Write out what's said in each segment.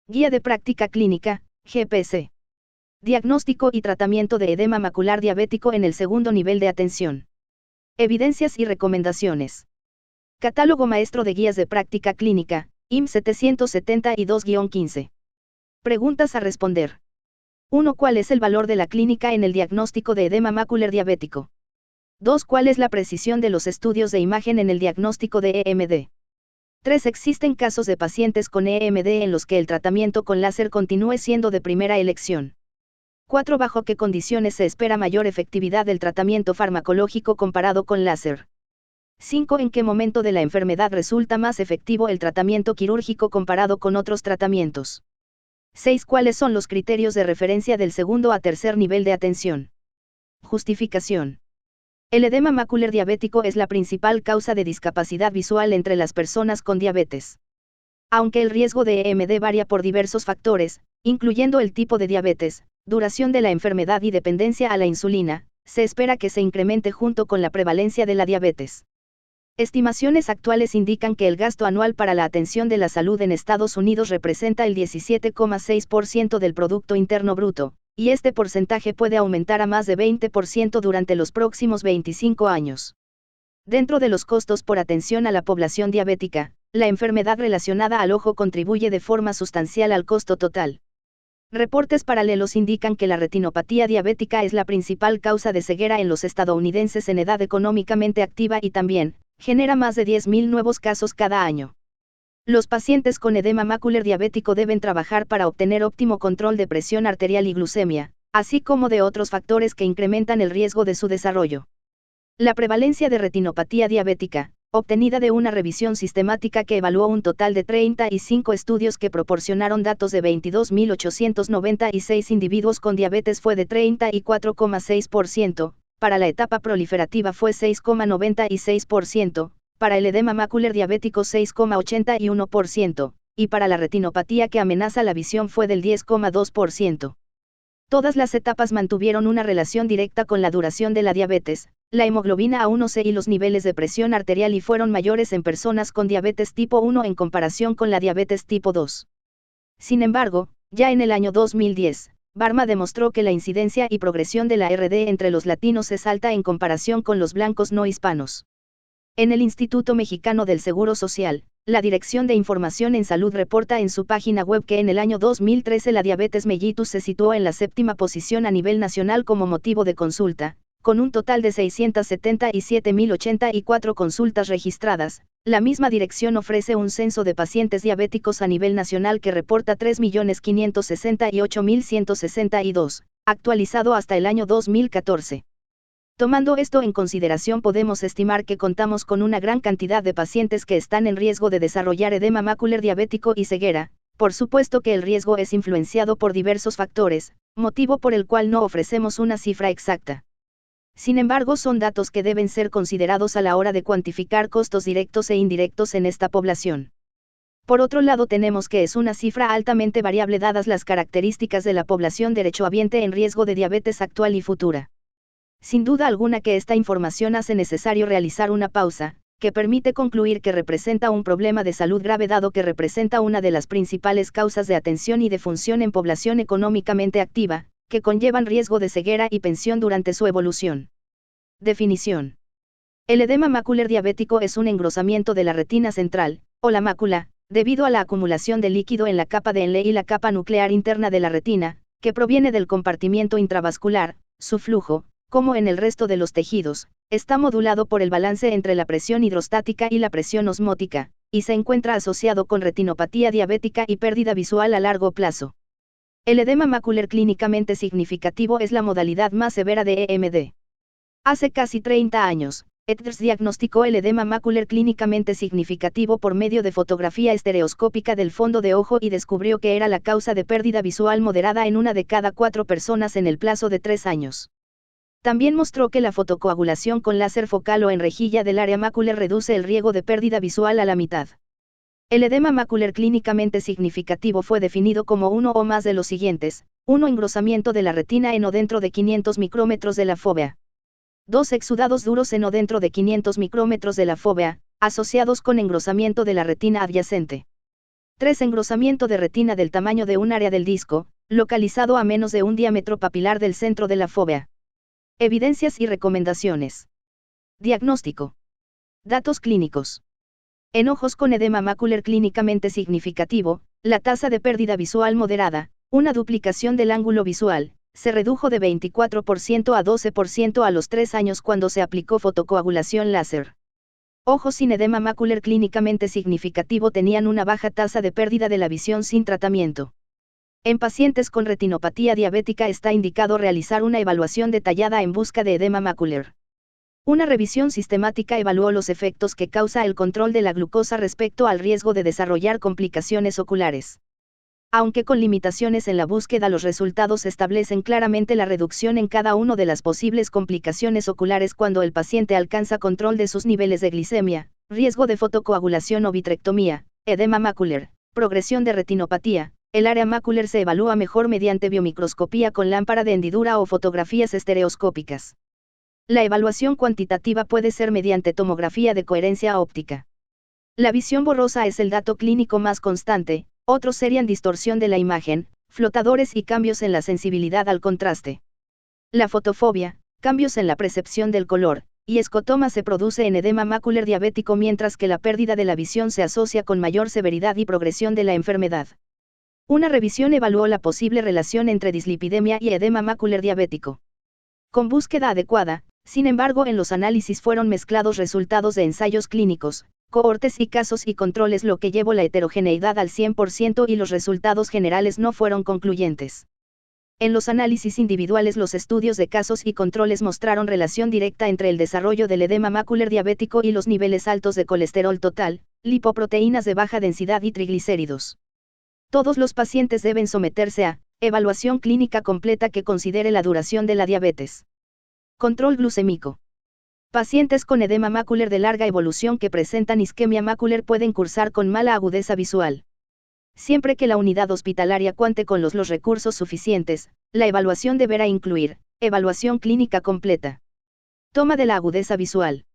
Guía de práctica clínica, GPC. Diagnóstico y tratamiento de edema macular diabético en el segundo nivel de atención. Evidencias y recomendaciones. Catálogo maestro de guías de práctica clínica, IM 772-15. Preguntas a responder. 1. ¿Cuál es el valor de la clínica en el diagnóstico de edema macular diabético? 2. ¿Cuál es la precisión de los estudios de imagen en el diagnóstico de EMD? 3. ¿Existen casos de pacientes con EMD en los que el tratamiento con láser continúe siendo de primera elección? 4. ¿Bajo qué condiciones se espera mayor efectividad del tratamiento farmacológico comparado con láser? 5. ¿En qué momento de la enfermedad resulta más efectivo el tratamiento quirúrgico comparado con otros tratamientos? 6. ¿Cuáles son los criterios de referencia del segundo a tercer nivel de atención? Justificación. El edema macular diabético es la principal causa de discapacidad visual entre las personas con diabetes. Aunque el riesgo de EMD varía por diversos factores, incluyendo el tipo de diabetes, duración de la enfermedad y dependencia a la insulina, se espera que se incremente junto con la prevalencia de la diabetes. Estimaciones actuales indican que el gasto anual para la atención de la salud en Estados Unidos representa el 17,6% del Producto Interno Bruto, y este porcentaje puede aumentar a más de 20% durante los próximos 25 años. Dentro de los costos por atención a la población diabética, la enfermedad relacionada al ojo contribuye de forma sustancial al costo total. Reportes paralelos indican que la retinopatía diabética es la principal causa de ceguera en los estadounidenses en edad económicamente activa y también, genera más de 10.000 nuevos casos cada año. Los pacientes con edema macular diabético deben trabajar para obtener óptimo control de presión arterial y glucemia, así como de otros factores que incrementan el riesgo de su desarrollo. La prevalencia de retinopatía diabética, obtenida de una revisión sistemática que evaluó un total de 35 estudios que proporcionaron datos de 22.896 individuos con diabetes fue de 34,6%, para la etapa proliferativa fue 6,96%, para el edema macular diabético 6,81%, y para la retinopatía que amenaza la visión fue del 10,2%. Todas las etapas mantuvieron una relación directa con la duración de la diabetes, la hemoglobina A1C y los niveles de presión arterial y fueron mayores en personas con diabetes tipo 1 en comparación con la diabetes tipo 2. Sin embargo, ya en el año 2010, Barma demostró que la incidencia y progresión de la RD entre los latinos es alta en comparación con los blancos no hispanos. En el Instituto Mexicano del Seguro Social, la Dirección de Información en Salud reporta en su página web que en el año 2013 la diabetes mellitus se situó en la 7ª posición a nivel nacional como motivo de consulta, con un total de 677.084 consultas registradas. La misma dirección ofrece un censo de pacientes diabéticos a nivel nacional que reporta 3.568.162, actualizado hasta el año 2014. Tomando esto en consideración podemos estimar que contamos con una gran cantidad de pacientes que están en riesgo de desarrollar edema macular diabético y ceguera, por supuesto que el riesgo es influenciado por diversos factores, motivo por el cual no ofrecemos una cifra exacta. Sin embargo, son datos que deben ser considerados a la hora de cuantificar costos directos e indirectos en esta población. Por otro lado, tenemos que es una cifra altamente variable dadas las características de la población derechohabiente en riesgo de diabetes actual y futura. Sin duda alguna que esta información hace necesario realizar una pausa, que permite concluir que representa un problema de salud grave dado que representa una de las principales causas de atención y de función en población económicamente activa, que conllevan riesgo de ceguera y pensión durante su evolución. Definición. El edema macular diabético es un engrosamiento de la retina central, o la mácula, debido a la acumulación de líquido en la capa de Henle y la capa nuclear interna de la retina, que proviene del compartimiento intravascular. Su flujo, como en el resto de los tejidos, está modulado por el balance entre la presión hidrostática y la presión osmótica, y se encuentra asociado con retinopatía diabética y pérdida visual a largo plazo. El edema macular clínicamente significativo es la modalidad más severa de EMD. Hace casi 30 años, Edwards diagnosticó el edema macular clínicamente significativo por medio de fotografía estereoscópica del fondo de ojo y descubrió que era la causa de pérdida visual moderada en 1 de cada 4 personas en el plazo de 3 años. También mostró que la fotocoagulación con láser focal o en rejilla del área macular reduce el riesgo de pérdida visual a la mitad. El edema macular clínicamente significativo fue definido como uno o más de los siguientes: 1. Engrosamiento de la retina en o dentro de 500 micrómetros de la fóvea. 2. Exudados duros en o dentro de 500 micrómetros de la fóvea, asociados con engrosamiento de la retina adyacente. 3. Engrosamiento de retina del tamaño de un área del disco, localizado a menos de un diámetro papilar del centro de la fóvea. Evidencias y recomendaciones. Diagnóstico. Datos clínicos. En ojos con edema macular clínicamente significativo, la tasa de pérdida visual moderada, una duplicación del ángulo visual, se redujo de 24% a 12% a los 3 años cuando se aplicó fotocoagulación láser. Ojos sin edema macular clínicamente significativo tenían una baja tasa de pérdida de la visión sin tratamiento. En pacientes con retinopatía diabética está indicado realizar una evaluación detallada en busca de edema macular. Una revisión sistemática evaluó los efectos que causa el control de la glucosa respecto al riesgo de desarrollar complicaciones oculares. Aunque con limitaciones en la búsqueda, los resultados establecen claramente la reducción en cada una de las posibles complicaciones oculares cuando el paciente alcanza control de sus niveles de glicemia, riesgo de fotocoagulación o vitrectomía, edema macular, progresión de retinopatía. El área macular se evalúa mejor mediante biomicroscopía con lámpara de hendidura o fotografías estereoscópicas. La evaluación cuantitativa puede ser mediante tomografía de coherencia óptica. La visión borrosa es el dato clínico más constante, otros serían distorsión de la imagen, flotadores y cambios en la sensibilidad al contraste. La fotofobia, cambios en la percepción del color, y escotoma se produce en edema macular diabético, mientras que la pérdida de la visión se asocia con mayor severidad y progresión de la enfermedad. Una revisión evaluó la posible relación entre dislipidemia y edema macular diabético. Con búsqueda adecuada, sin embargo, en los análisis fueron mezclados resultados de ensayos clínicos, cohortes y casos y controles, lo que llevó la heterogeneidad al 100% y los resultados generales no fueron concluyentes. En los análisis individuales, los estudios de casos y controles mostraron relación directa entre el desarrollo del edema macular diabético y los niveles altos de colesterol total, lipoproteínas de baja densidad y triglicéridos. Todos los pacientes deben someterse a evaluación clínica completa que considere la duración de la diabetes. Control glucémico. Pacientes con edema macular de larga evolución que presentan isquemia macular pueden cursar con mala agudeza visual. Siempre que la unidad hospitalaria cuente con los recursos suficientes, la evaluación deberá incluir evaluación clínica completa. Toma de la agudeza visual.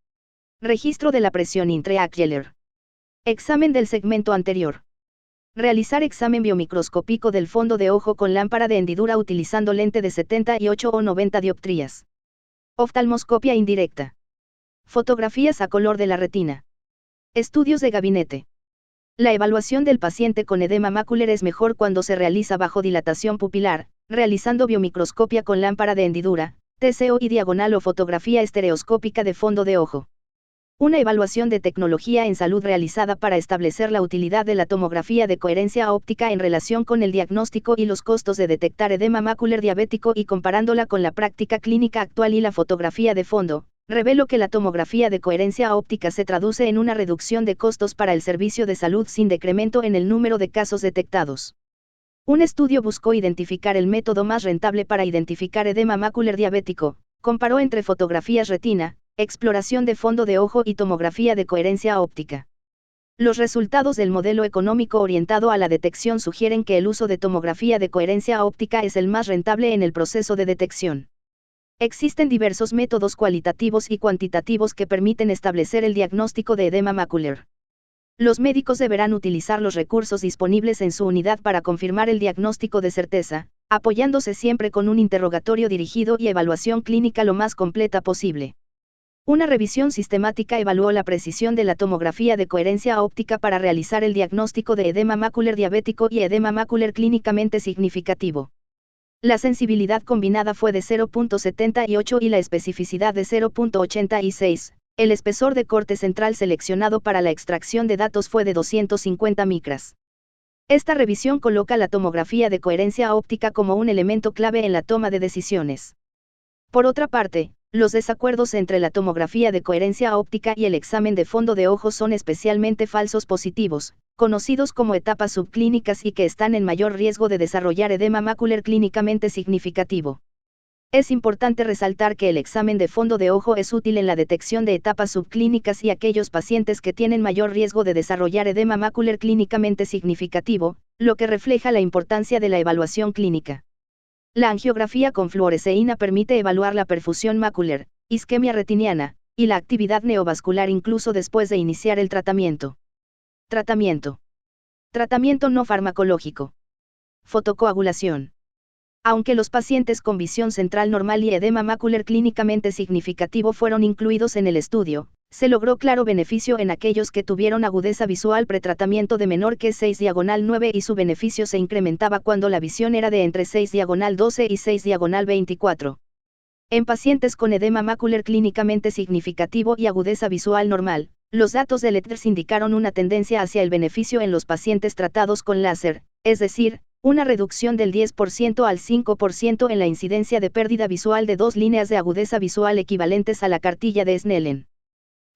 Registro de la presión intraocular. Examen del segmento anterior. Realizar examen biomicroscópico del fondo de ojo con lámpara de hendidura utilizando lente de 78 o 90 dioptrías. Oftalmoscopia indirecta. Fotografías a color de la retina. Estudios de gabinete. La evaluación del paciente con edema macular es mejor cuando se realiza bajo dilatación pupilar, realizando biomicroscopia con lámpara de hendidura, TCO y diagonal o fotografía estereoscópica de fondo de ojo. Una evaluación de tecnología en salud realizada para establecer la utilidad de la tomografía de coherencia óptica en relación con el diagnóstico y los costos de detectar edema macular diabético y comparándola con la práctica clínica actual y la fotografía de fondo, reveló que la tomografía de coherencia óptica se traduce en una reducción de costos para el servicio de salud sin decremento en el número de casos detectados. Un estudio buscó identificar el método más rentable para identificar edema macular diabético, comparó entre fotografías retina, exploración de fondo de ojo y tomografía de coherencia óptica. Los resultados del modelo económico orientado a la detección sugieren que el uso de tomografía de coherencia óptica es el más rentable en el proceso de detección. Existen diversos métodos cualitativos y cuantitativos que permiten establecer el diagnóstico de edema macular. Los médicos deberán utilizar los recursos disponibles en su unidad para confirmar el diagnóstico de certeza, apoyándose siempre con un interrogatorio dirigido y evaluación clínica lo más completa posible. Una revisión sistemática evaluó la precisión de la tomografía de coherencia óptica para realizar el diagnóstico de edema macular diabético y edema macular clínicamente significativo. La sensibilidad combinada fue de 0.78 y la especificidad de 0.86. El espesor de corte central seleccionado para la extracción de datos fue de 250 micras. Esta revisión coloca la tomografía de coherencia óptica como un elemento clave en la toma de decisiones. Por otra parte, los desacuerdos entre la tomografía de coherencia óptica y el examen de fondo de ojo son especialmente falsos positivos, conocidos como etapas subclínicas y que están en mayor riesgo de desarrollar edema macular clínicamente significativo. Es importante resaltar que el examen de fondo de ojo es útil en la detección de etapas subclínicas y aquellos pacientes que tienen mayor riesgo de desarrollar edema macular clínicamente significativo, lo que refleja la importancia de la evaluación clínica. La angiografía con fluoresceína permite evaluar la perfusión macular, isquemia retiniana, y la actividad neovascular incluso después de iniciar el tratamiento. Tratamiento. Tratamiento no farmacológico. Fotocoagulación. Aunque los pacientes con visión central normal y edema macular clínicamente significativo fueron incluidos en el estudio, se logró claro beneficio en aquellos que tuvieron agudeza visual pretratamiento de menor que 6/9 y su beneficio se incrementaba cuando la visión era de entre 6/12 y 6/24. En pacientes con edema macular clínicamente significativo y agudeza visual normal, los datos del ETDRS indicaron una tendencia hacia el beneficio en los pacientes tratados con láser, es decir, una reducción del 10% al 5% en la incidencia de pérdida visual de 2 líneas de agudeza visual equivalentes a la cartilla de Snellen.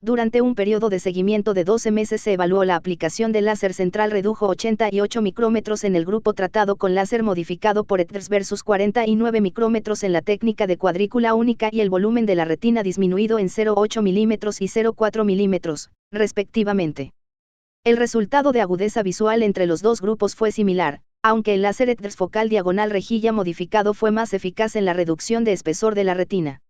Durante un periodo de seguimiento de 12 meses se evaluó la aplicación de láser central redujo 88 micrómetros en el grupo tratado con láser modificado por ETDRS versus 49 micrómetros en la técnica de cuadrícula única y el volumen de la retina disminuido en 0,8 milímetros y 0,4 milímetros, respectivamente. El resultado de agudeza visual entre los dos grupos fue similar, aunque el láser ETDRS focal diagonal rejilla modificado fue más eficaz en la reducción de espesor de la retina.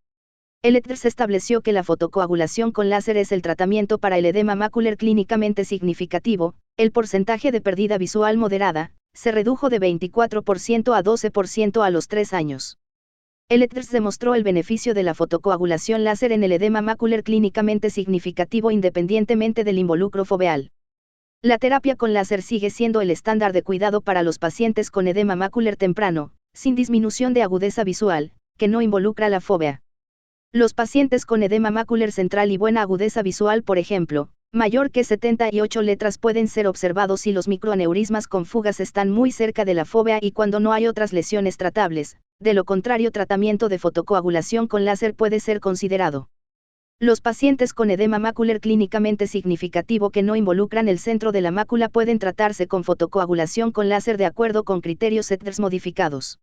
El ETDRS estableció que la fotocoagulación con láser es el tratamiento para el edema macular clínicamente significativo. El porcentaje de pérdida visual moderada se redujo de 24% a 12% a los 3 años. El ETDRS demostró el beneficio de la fotocoagulación láser en el edema macular clínicamente significativo independientemente del involucro foveal. La terapia con láser sigue siendo el estándar de cuidado para los pacientes con edema macular temprano, sin disminución de agudeza visual, que no involucra la fovea. Los pacientes con edema macular central y buena agudeza visual, por ejemplo, mayor que 78 letras pueden ser observados si los microaneurismas con fugas están muy cerca de la fovea y cuando no hay otras lesiones tratables. De lo contrario, tratamiento de fotocoagulación con láser puede ser considerado. Los pacientes con edema macular clínicamente significativo que no involucran el centro de la mácula pueden tratarse con fotocoagulación con láser de acuerdo con criterios ETDRS modificados.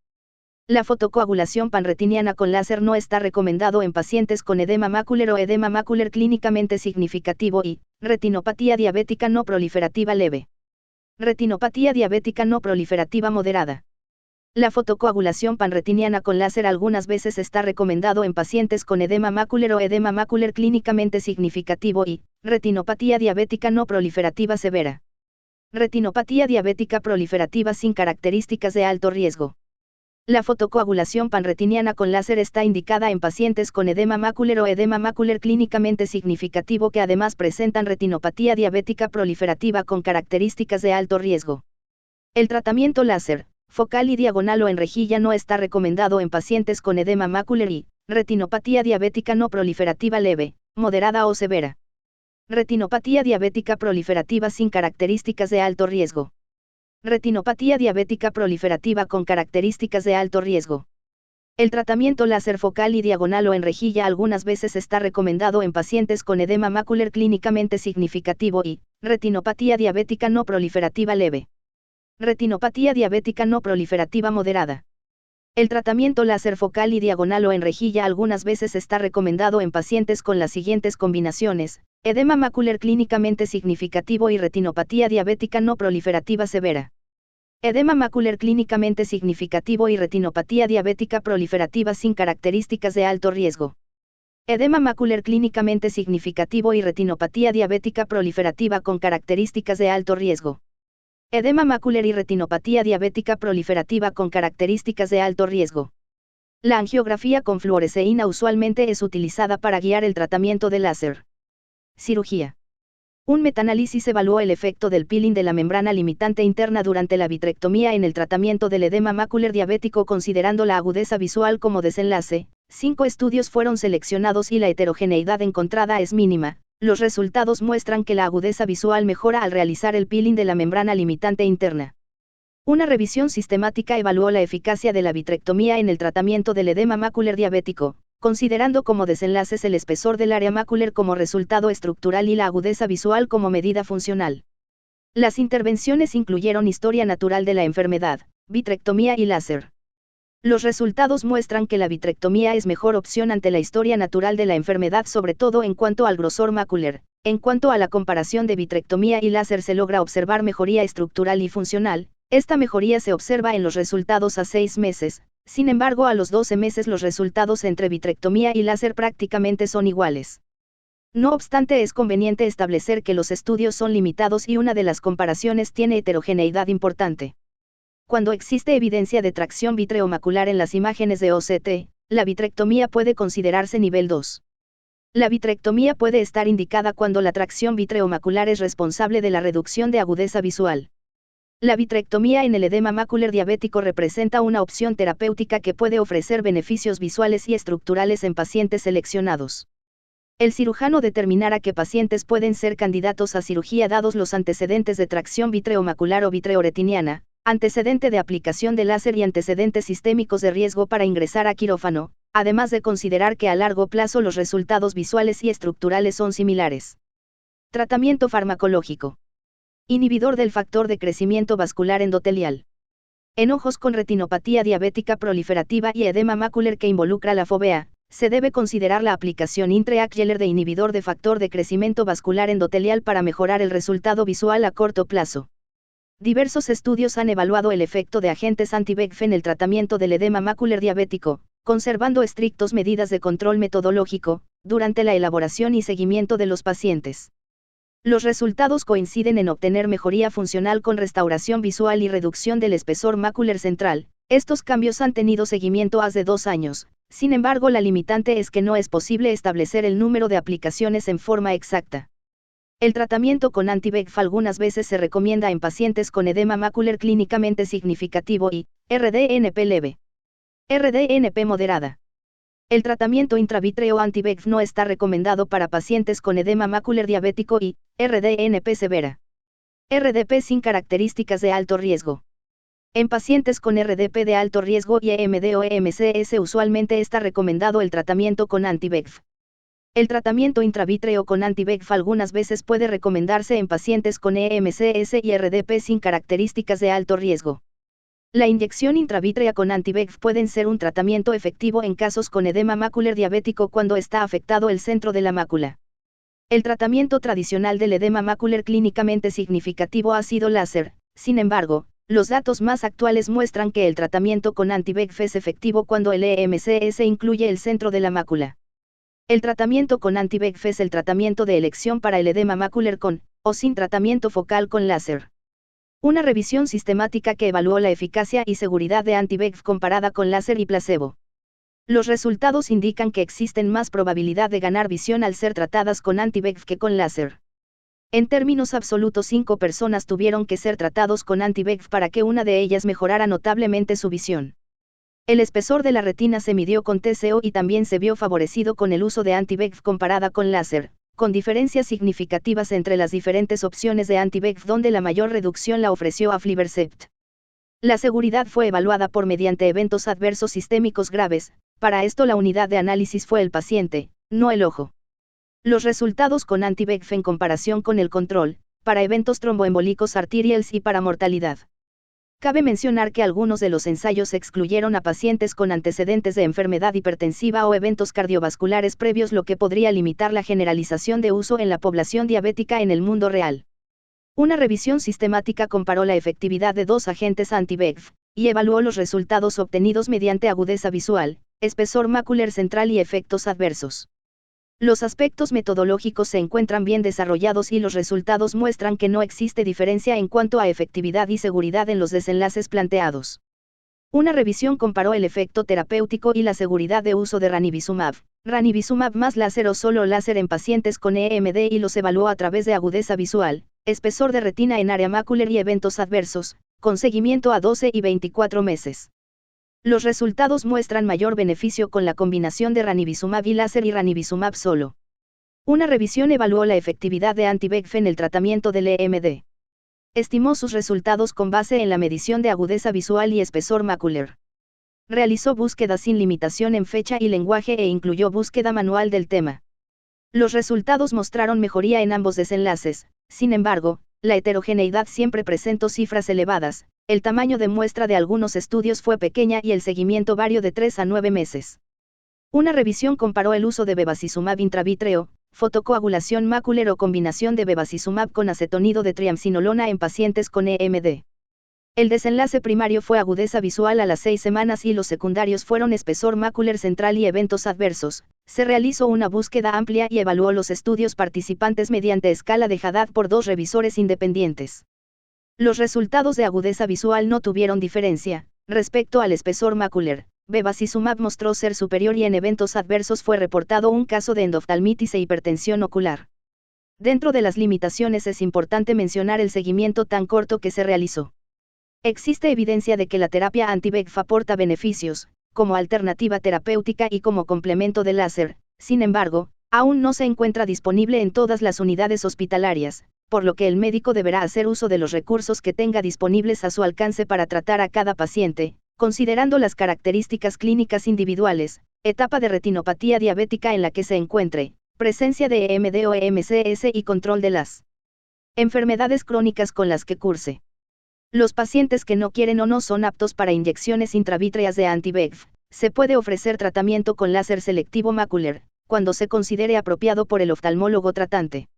La fotocoagulación panretiniana con láser no está recomendado en pacientes con edema macular o edema macular clínicamente significativo y retinopatía diabética no proliferativa leve. Retinopatía diabética no proliferativa moderada. La fotocoagulación panretiniana con láser algunas veces está recomendado en pacientes con edema macular o edema macular clínicamente significativo y retinopatía diabética no proliferativa severa. Retinopatía diabética proliferativa sin características de alto riesgo. La fotocoagulación panretiniana con láser está indicada en pacientes con edema macular o edema macular clínicamente significativo que además presentan retinopatía diabética proliferativa con características de alto riesgo. El tratamiento láser, focal y diagonal o en rejilla no está recomendado en pacientes con edema macular y retinopatía diabética no proliferativa leve, moderada o severa. Retinopatía diabética proliferativa sin características de alto riesgo. Retinopatía diabética proliferativa con características de alto riesgo. El tratamiento láser focal y diagonal o en rejilla algunas veces está recomendado en pacientes con edema macular clínicamente significativo y retinopatía diabética no proliferativa leve. Retinopatía diabética no proliferativa moderada. El tratamiento láser focal y diagonal o en rejilla algunas veces está recomendado en pacientes con las siguientes combinaciones: edema macular clínicamente significativo y retinopatía diabética no proliferativa severa. Edema macular clínicamente significativo y retinopatía diabética proliferativa sin características de alto riesgo. Edema macular clínicamente significativo y retinopatía diabética proliferativa con características de alto riesgo. Edema macular y retinopatía diabética proliferativa con características de alto riesgo. La angiografía con fluoresceína usualmente es utilizada para guiar el tratamiento de láser. Cirugía. Un metaanálisis evaluó el efecto del peeling de la membrana limitante interna durante la vitrectomía en el tratamiento del edema macular diabético considerando la agudeza visual como desenlace. 5 estudios fueron seleccionados y la heterogeneidad encontrada es mínima. Los resultados muestran que la agudeza visual mejora al realizar el peeling de la membrana limitante interna. Una revisión sistemática evaluó la eficacia de la vitrectomía en el tratamiento del edema macular diabético, considerando como desenlaces el espesor del área macular como resultado estructural y la agudeza visual como medida funcional. Las intervenciones incluyeron historia natural de la enfermedad, vitrectomía y láser. Los resultados muestran que la vitrectomía es mejor opción ante la historia natural de la enfermedad, sobre todo en cuanto al grosor macular. En cuanto a la comparación de vitrectomía y láser se logra observar mejoría estructural y funcional. Esta mejoría se observa en los resultados a 6 meses, sin embargo a los 12 meses los resultados entre vitrectomía y láser prácticamente son iguales. No obstante, es conveniente establecer que los estudios son limitados y una de las comparaciones tiene heterogeneidad importante. Cuando existe evidencia de tracción vitreomacular en las imágenes de OCT, la vitrectomía puede considerarse nivel 2. La vitrectomía puede estar indicada cuando la tracción vitreomacular es responsable de la reducción de agudeza visual. La vitrectomía en el edema macular diabético representa una opción terapéutica que puede ofrecer beneficios visuales y estructurales en pacientes seleccionados. El cirujano determinará qué pacientes pueden ser candidatos a cirugía dados los antecedentes de tracción vitreomacular o vitreoretiniana, antecedente de aplicación de láser y antecedentes sistémicos de riesgo para ingresar a quirófano, además de considerar que a largo plazo los resultados visuales y estructurales son similares. Tratamiento farmacológico. Inhibidor del factor de crecimiento vascular endotelial. En ojos con retinopatía diabética proliferativa y edema macular que involucra la fovea, se debe considerar la aplicación intraocular de inhibidor de factor de crecimiento vascular endotelial para mejorar el resultado visual a corto plazo. Diversos estudios han evaluado el efecto de agentes anti-VEGF en el tratamiento del edema macular diabético, conservando estrictas medidas de control metodológico, durante la elaboración y seguimiento de los pacientes. Los resultados coinciden en obtener mejoría funcional con restauración visual y reducción del espesor macular central. Estos cambios han tenido seguimiento hace 2 años, sin embargo la limitante es que no es posible establecer el número de aplicaciones en forma exacta. El tratamiento con anti-VEGF algunas veces se recomienda en pacientes con edema macular clínicamente significativo y RDNP leve. RDNP moderada. El tratamiento intravitreo anti-VEGF no está recomendado para pacientes con edema macular diabético y RDNP severa. RDP sin características de alto riesgo. En pacientes con RDP de alto riesgo y EMD o EMCS usualmente está recomendado el tratamiento con anti-VEGF. El tratamiento intravítreo con anti-VEGF algunas veces puede recomendarse en pacientes con EMCS y RDP sin características de alto riesgo. La inyección intravítrea con anti-VEGF pueden ser un tratamiento efectivo en casos con edema macular diabético cuando está afectado el centro de la mácula. El tratamiento tradicional del edema macular clínicamente significativo ha sido láser. Sin embargo, los datos más actuales muestran que el tratamiento con anti-VEGF es efectivo cuando el EMCS incluye el centro de la mácula. El tratamiento con anti-VEGF es el tratamiento de elección para el edema macular con, o sin tratamiento focal con láser. Una revisión sistemática que evaluó la eficacia y seguridad de anti-VEGF comparada con láser y placebo. Los resultados indican que existen más probabilidad de ganar visión al ser tratadas con anti-VEGF que con láser. En términos absolutos 5 personas tuvieron que ser tratados con anti-VEGF para que una de ellas mejorara notablemente su visión. El espesor de la retina se midió con TCO y también se vio favorecido con el uso de anti-VEGF comparada con láser, con diferencias significativas entre las diferentes opciones de anti-VEGF donde la mayor reducción la ofreció aflibercept. La seguridad fue evaluada por mediante eventos adversos sistémicos graves. Para esto la unidad de análisis fue el paciente, no el ojo. Los resultados con anti-VEGF en comparación con el control, para eventos tromboembólicos arteriales y para mortalidad. Cabe mencionar que algunos de los ensayos excluyeron a pacientes con antecedentes de enfermedad hipertensiva o eventos cardiovasculares previos, lo que podría limitar la generalización de uso en la población diabética en el mundo real. Una revisión sistemática comparó la efectividad de 2 agentes anti-VEGF, y evaluó los resultados obtenidos mediante agudeza visual, espesor macular central y efectos adversos. Los aspectos metodológicos se encuentran bien desarrollados y los resultados muestran que no existe diferencia en cuanto a efectividad y seguridad en los desenlaces planteados. Una revisión comparó el efecto terapéutico y la seguridad de uso de ranibizumab más láser o solo láser en pacientes con EMD y los evaluó a través de agudeza visual, espesor de retina en área macular y eventos adversos, con seguimiento a 12 y 24 meses. Los resultados muestran mayor beneficio con la combinación de ranibizumab y láser y ranibizumab solo. Una revisión evaluó la efectividad de anti-VEGF en el tratamiento del EMD. Estimó sus resultados con base en la medición de agudeza visual y espesor macular. Realizó búsqueda sin limitación en fecha y lenguaje e incluyó búsqueda manual del tema. Los resultados mostraron mejoría en ambos desenlaces. Sin embargo, la heterogeneidad siempre presentó cifras elevadas. El tamaño de muestra de algunos estudios fue pequeña y el seguimiento varió de 3 a 9 meses. Una revisión comparó el uso de bevacizumab intravítreo, fotocoagulación macular o combinación de bevacizumab con acetonido de triamcinolona en pacientes con EMD. El desenlace primario fue agudeza visual a las 6 semanas y los secundarios fueron espesor macular central y eventos adversos. Se realizó una búsqueda amplia y evaluó los estudios participantes mediante escala de Haddad por 2 revisores independientes. Los resultados de agudeza visual no tuvieron diferencia. Respecto al espesor macular, bevacizumab mostró ser superior y en eventos adversos fue reportado un caso de endoftalmitis e hipertensión ocular. Dentro de las limitaciones es importante mencionar el seguimiento tan corto que se realizó. Existe evidencia de que la terapia anti-VEGF aporta beneficios, como alternativa terapéutica y como complemento del láser. Sin embargo, aún no se encuentra disponible en todas las unidades hospitalarias, por lo que el médico deberá hacer uso de los recursos que tenga disponibles a su alcance para tratar a cada paciente, considerando las características clínicas individuales, etapa de retinopatía diabética en la que se encuentre, presencia de EMD o MCS y control de las enfermedades crónicas con las que curse. Los pacientes que no quieren o no son aptos para inyecciones intravítreas de anti-VEGF, se puede ofrecer tratamiento con láser selectivo macular, cuando se considere apropiado por el oftalmólogo tratante.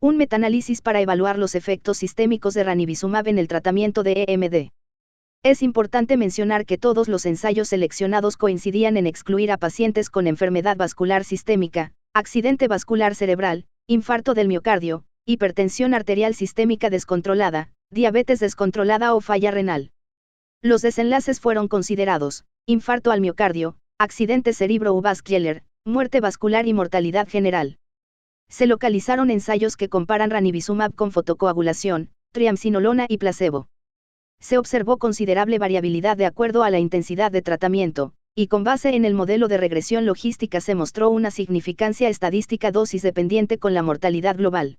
Un metaanálisis para evaluar los efectos sistémicos de ranibizumab en el tratamiento de EMD. Es importante mencionar que todos los ensayos seleccionados coincidían en excluir a pacientes con enfermedad vascular sistémica, accidente vascular cerebral, infarto del miocardio, hipertensión arterial sistémica descontrolada, diabetes descontrolada o falla renal. Los desenlaces fueron considerados: infarto al miocardio, accidente cerebrovascular, muerte vascular y mortalidad general. Se localizaron ensayos que comparan ranibizumab con fotocoagulación, triamcinolona y placebo. Se observó considerable variabilidad de acuerdo a la intensidad de tratamiento, y con base en el modelo de regresión logística se mostró una significancia estadística dosis dependiente con la mortalidad global.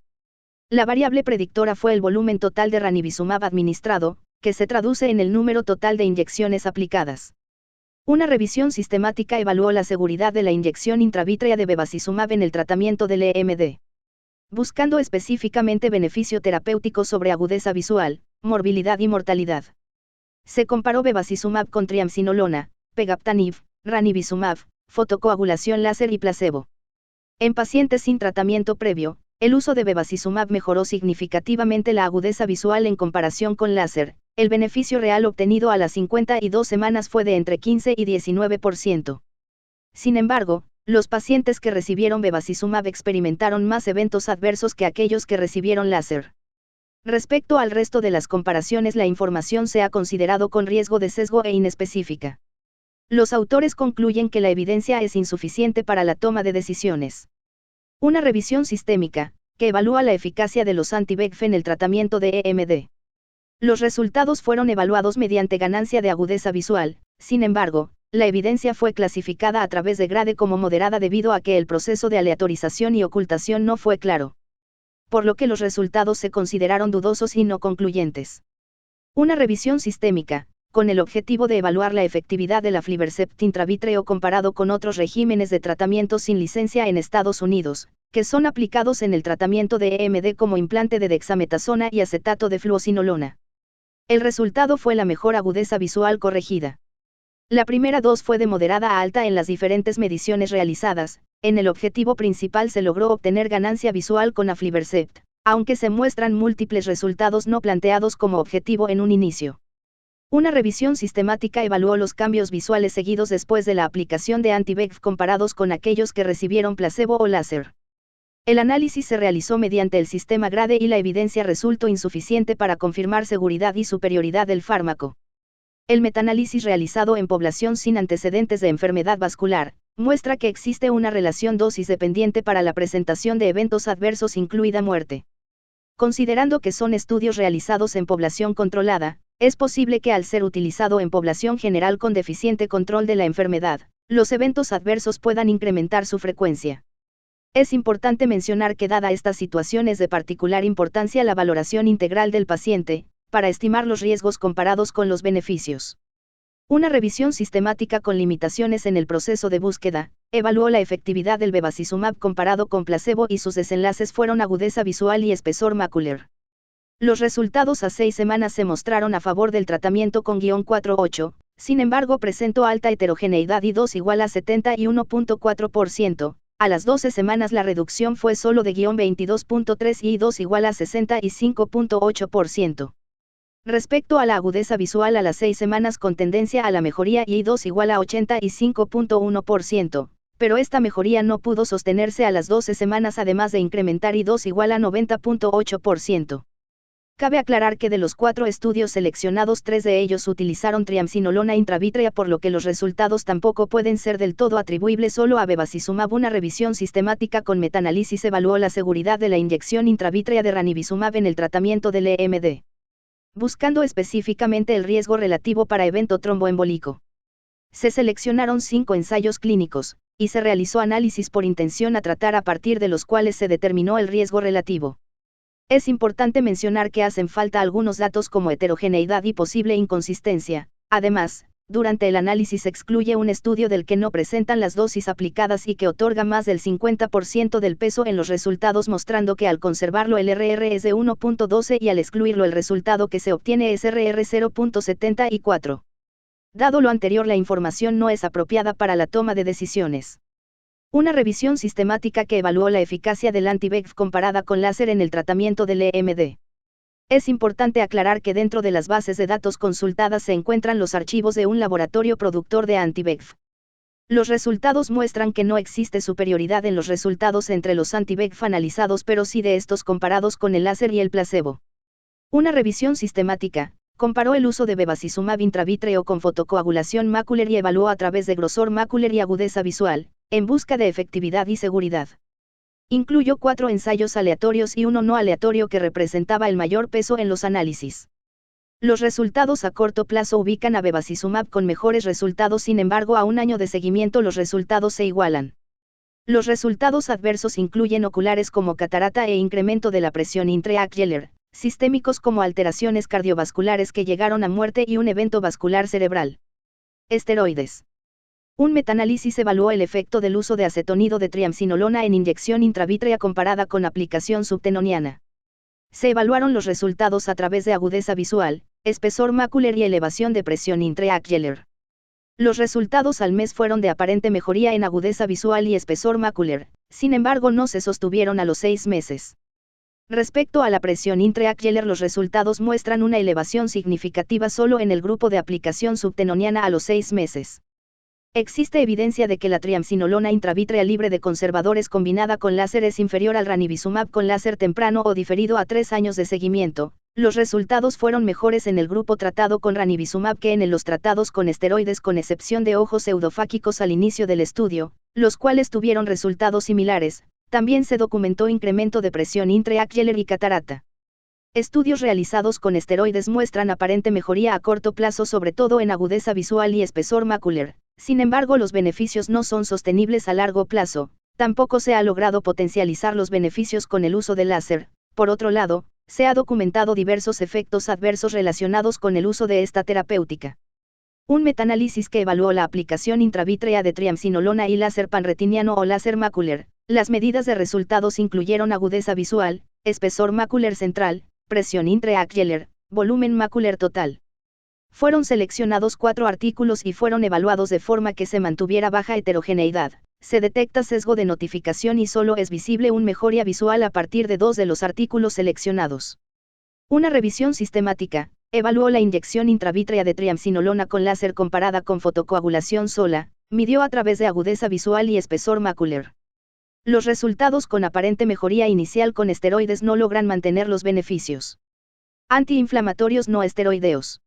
La variable predictora fue el volumen total de ranibizumab administrado, que se traduce en el número total de inyecciones aplicadas. Una revisión sistemática evaluó la seguridad de la inyección intravítrea de bevacizumab en el tratamiento del EMD. Buscando específicamente beneficio terapéutico sobre agudeza visual, morbilidad y mortalidad. Se comparó bevacizumab con triamcinolona, pegaptanib, ranibizumab, fotocoagulación láser y placebo. En pacientes sin tratamiento previo, el uso de bevacizumab mejoró significativamente la agudeza visual en comparación con láser. El beneficio real obtenido a las 52 semanas fue de entre 15 y 19%. Sin embargo, los pacientes que recibieron bevacizumab experimentaron más eventos adversos que aquellos que recibieron láser. Respecto al resto de las comparaciones, la información se ha considerado con riesgo de sesgo e inespecífica. Los autores concluyen que la evidencia es insuficiente para la toma de decisiones. Una revisión sistémica, que evalúa la eficacia de los anti-VEGF en el tratamiento de EMD. Los resultados fueron evaluados mediante ganancia de agudeza visual. Sin embargo, la evidencia fue clasificada a través de grade como moderada debido a que el proceso de aleatorización y ocultación no fue claro, por lo que los resultados se consideraron dudosos y no concluyentes. Una revisión sistémica, con el objetivo de evaluar la efectividad del aflibercept intravítreo comparado con otros regímenes de tratamiento sin licencia en Estados Unidos, que son aplicados en el tratamiento de EMD como implante de dexametasona y acetato de fluocinolona. El resultado fue la mejor agudeza visual corregida. La primera dosis fue de moderada a alta en las diferentes mediciones realizadas. En el objetivo principal se logró obtener ganancia visual con aflibercept, aunque se muestran múltiples resultados no planteados como objetivo en un inicio. Una revisión sistemática evaluó los cambios visuales seguidos después de la aplicación de anti-VEGF comparados con aquellos que recibieron placebo o láser. El análisis se realizó mediante el sistema GRADE y la evidencia resultó insuficiente para confirmar seguridad y superioridad del fármaco. El metaanálisis realizado en población sin antecedentes de enfermedad vascular, muestra que existe una relación dosis dependiente para la presentación de eventos adversos incluida muerte. Considerando que son estudios realizados en población controlada, es posible que al ser utilizado en población general con deficiente control de la enfermedad, los eventos adversos puedan incrementar su frecuencia. Es importante mencionar que dada esta situación es de particular importancia la valoración integral del paciente, para estimar los riesgos comparados con los beneficios. Una revisión sistemática con limitaciones en el proceso de búsqueda, evaluó la efectividad del bevacizumab comparado con placebo y sus desenlaces fueron agudeza visual y espesor macular. Los resultados a 6 semanas se mostraron a favor del tratamiento con -4.8, sin embargo presentó alta heterogeneidad y 2 igual a 71.4%. A las 12 semanas la reducción fue solo de -22.3 y 2 igual a 65.8%. Respecto a la agudeza visual a las 6 semanas con tendencia a la mejoría I2 igual a 85.1%, pero esta mejoría no pudo sostenerse a las 12 semanas además de incrementar I2 igual a 90.8%. Cabe aclarar que de los 4 estudios seleccionados 3 de ellos utilizaron triamcinolona intravítrea por lo que los resultados tampoco pueden ser del todo atribuibles solo a bevacizumab. Una revisión sistemática con metaanálisis evaluó la seguridad de la inyección intravítrea de ranibizumab en el tratamiento del EMD, buscando específicamente el riesgo relativo para evento tromboembólico. Se seleccionaron 5 ensayos clínicos, y se realizó análisis por intención a tratar a partir de los cuales se determinó el riesgo relativo. Es importante mencionar que hacen falta algunos datos como heterogeneidad y posible inconsistencia. Además, durante el análisis excluye un estudio del que no presentan las dosis aplicadas y que otorga más del 50% del peso en los resultados, mostrando que al conservarlo el RR es de 1.12 y al excluirlo el resultado que se obtiene es RR 0.74. Dado lo anterior, la información no es apropiada para la toma de decisiones. Una revisión sistemática que evaluó la eficacia del anti-VEGF comparada con láser en el tratamiento del EMD. Es importante aclarar que dentro de las bases de datos consultadas se encuentran los archivos de un laboratorio productor de anti-VEGF. Los resultados muestran que no existe superioridad en los resultados entre los anti-VEGF analizados, pero sí de estos comparados con el láser y el placebo. Una revisión sistemática comparó el uso de bevacizumab intravítreo con fotocoagulación macular y evaluó a través de grosor macular y agudeza visual, en busca de efectividad y seguridad. Incluyó 4 ensayos aleatorios y uno no aleatorio que representaba el mayor peso en los análisis. Los resultados a corto plazo ubican a bevacizumab con mejores resultados, sin embargo a un año de seguimiento los resultados se igualan. Los resultados adversos incluyen oculares como catarata e incremento de la presión intraocular, sistémicos como alteraciones cardiovasculares que llegaron a muerte y un evento vascular cerebral. Esteroides. Un metaanálisis evaluó el efecto del uso de acetonido de triamcinolona en inyección intravítrea comparada con aplicación subtenoniana. Se evaluaron los resultados a través de agudeza visual, espesor macular y elevación de presión intraocular. Los resultados al mes fueron de aparente mejoría en agudeza visual y espesor macular, sin embargo no se sostuvieron a los 6 meses. Respecto a la presión intraocular, los resultados muestran una elevación significativa solo en el grupo de aplicación subtenoniana a los 6 meses. Existe evidencia de que la triamcinolona intravítrea libre de conservadores combinada con láser es inferior al ranibizumab con láser temprano o diferido a 3 años de seguimiento. Los resultados fueron mejores en el grupo tratado con ranibizumab que en los tratados con esteroides, con excepción de ojos pseudofáquicos al inicio del estudio, los cuales tuvieron resultados similares. También se documentó incremento de presión intraocular y catarata. Estudios realizados con esteroides muestran aparente mejoría a corto plazo, sobre todo en agudeza visual y espesor macular. Sin embargo, los beneficios no son sostenibles a largo plazo. Tampoco se ha logrado potencializar los beneficios con el uso de láser. Por otro lado, se ha documentado diversos efectos adversos relacionados con el uso de esta terapéutica. Un metaanálisis que evaluó la aplicación intravítrea de triamcinolona y láser panretiniano o láser macular. Las medidas de resultados incluyeron agudeza visual, espesor macular central, presión intraocular, volumen macular total. Fueron seleccionados 4 artículos y fueron evaluados de forma que se mantuviera baja heterogeneidad. Se detecta sesgo de notificación y solo es visible una mejoría visual a partir de 2 de los artículos seleccionados. Una revisión sistemática evaluó la inyección intravítrea de triamcinolona con láser comparada con fotocoagulación sola, midió a través de agudeza visual y espesor macular. Los resultados con aparente mejoría inicial con esteroides no logran mantener los beneficios. Antiinflamatorios no esteroideos.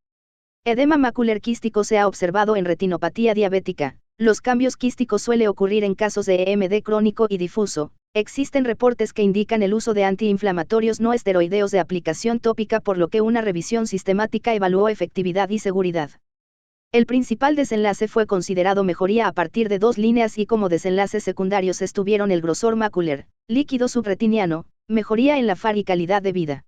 Edema macular quístico se ha observado en retinopatía diabética. Los cambios quísticos suele ocurrir en casos de EMD crónico y difuso. Existen reportes que indican el uso de antiinflamatorios no esteroideos de aplicación tópica, por lo que una revisión sistemática evaluó efectividad y seguridad. El principal desenlace fue considerado mejoría a partir de 2 líneas y como desenlaces secundarios estuvieron el grosor macular, líquido subretiniano, mejoría en la FAR y calidad de vida.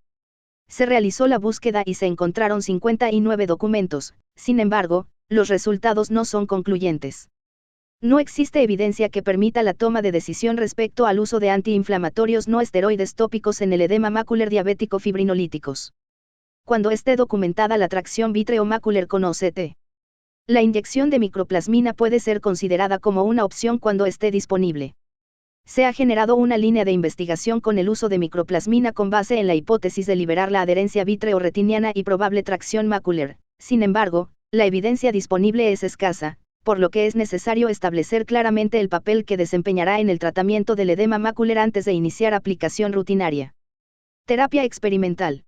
Se realizó la búsqueda y se encontraron 59 documentos, sin embargo, los resultados no son concluyentes. No existe evidencia que permita la toma de decisión respecto al uso de antiinflamatorios no esteroides tópicos en el edema macular diabético fibrinolíticos. Cuando esté documentada la tracción vítreo-macular con OCT, la inyección de microplasmina puede ser considerada como una opción cuando esté disponible. Se ha generado una línea de investigación con el uso de microplasmina con base en la hipótesis de liberar la adherencia vítreo-retiniana y probable tracción macular. Sin embargo, la evidencia disponible es escasa, por lo que es necesario establecer claramente el papel que desempeñará en el tratamiento del edema macular antes de iniciar aplicación rutinaria. Terapia experimental.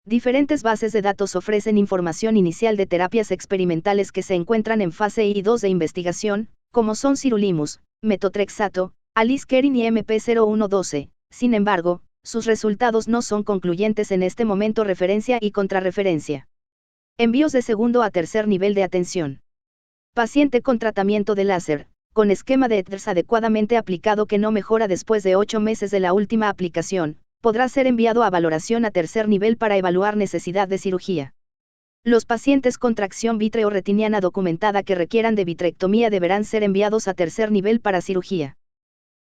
Diferentes bases de datos ofrecen información inicial de terapias experimentales que se encuentran en fase I2 de investigación, como son sirolimus, metotrexato, Aliskiren y MP0112. Sin embargo, sus resultados no son concluyentes en este momento. Referencia y contrarreferencia. Envíos de segundo a tercer nivel de atención. Paciente con tratamiento de láser, con esquema de ETDRS adecuadamente aplicado que no mejora después de 8 meses de la última aplicación, podrá ser enviado a valoración a tercer nivel para evaluar necesidad de cirugía. Los pacientes con tracción vítreo-retiniana documentada que requieran de vitrectomía deberán ser enviados a tercer nivel para cirugía.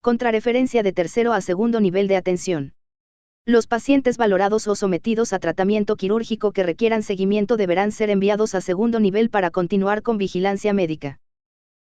Contrarreferencia de tercero a segundo nivel de atención. Los pacientes valorados o sometidos a tratamiento quirúrgico que requieran seguimiento deberán ser enviados a segundo nivel para continuar con vigilancia médica.